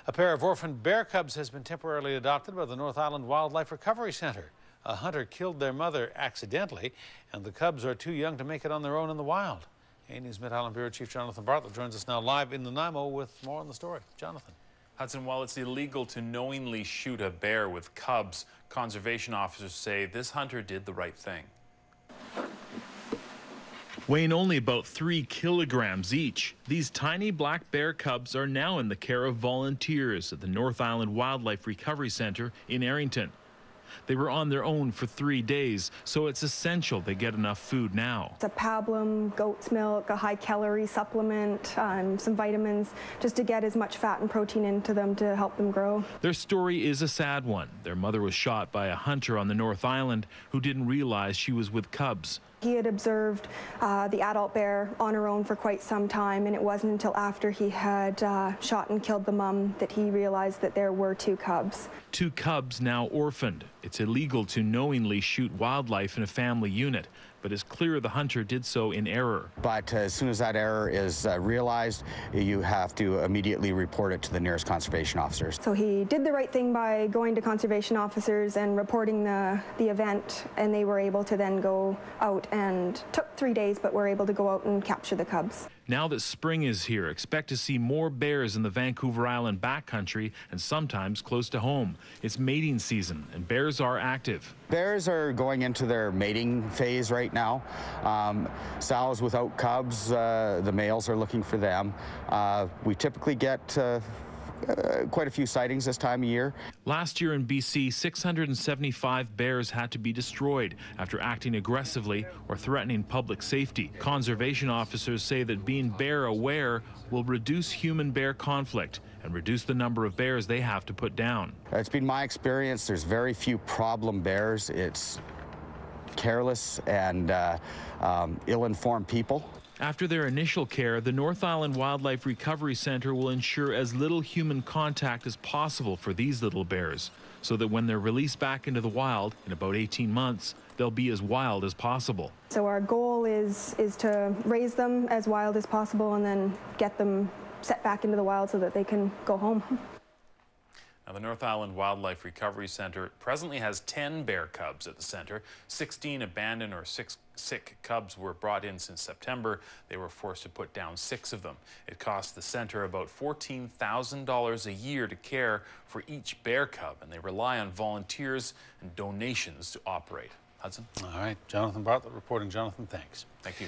A pair of orphaned bear cubs has been temporarily adopted by the North Island Wildlife Recovery Center. A hunter killed their mother accidentally, and the cubs are too young to make it on their own in the wild. A-News Mid-Island Bureau Chief Jonathan Bartlett joins us now live in Nanaimo with more on the story. Jonathan. Hudson, while it's illegal to knowingly shoot a bear with cubs, conservation officers say this hunter did the right thing. Weighing only about 3 kilograms each, these tiny black bear cubs are now in the care of volunteers at the North Island Wildlife Recovery Center in Errington. They were on their own for 3 days, so it's essential they get enough food now. It's a pablum, goat's milk, a high-calorie supplement, some vitamins, just to get as much fat and protein into them to help them grow. Their story is a sad one. Their mother was shot by a hunter on the North Island who didn't realize she was with cubs. He had observed the adult bear on her own for quite some time, and it wasn't until after he had shot and killed the mum that he realized that there were 2 cubs. 2 cubs now orphaned. It's illegal to knowingly shoot wildlife in a family unit, but it's clear the hunter did so in error. But as soon as that error is realized, you have to immediately report it to the nearest conservation officers. So he did the right thing by going to conservation officers and reporting the event, and they were able to then go out, and took 3 days, but were able to go out and capture the cubs. Now that spring is here, expect to see more bears in the Vancouver Island backcountry and sometimes close to home. It's mating season and bears are active. Bears are going into their mating phase right now. Sows without cubs, the males are looking for them. We typically get quite a few sightings this time of year. Last year in BC, 675 bears had to be destroyed after acting aggressively or threatening public safety. Conservation officers say that being bear aware will reduce human-bear conflict and reduce the number of bears they have to put down. It's been my experience there's very few problem bears. It's careless and ill-informed people. After their initial care, the North Island Wildlife Recovery Center will ensure as little human contact as possible for these little bears, so that when they're released back into the wild in about 18 months, they'll be as wild as possible. So our goal is to raise them as wild as possible and then get them set back into the wild so that they can go home. Now, the North Island Wildlife Recovery Center presently has 10 bear cubs at the center. 16 abandoned or sick cubs were brought in since September. They were forced to put down 6 of them. It costs the center about $14,000 a year to care for each bear cub, and they rely on volunteers and donations to operate. Hudson? All right, Jonathan Bartlett reporting. Jonathan, thanks. Thank you.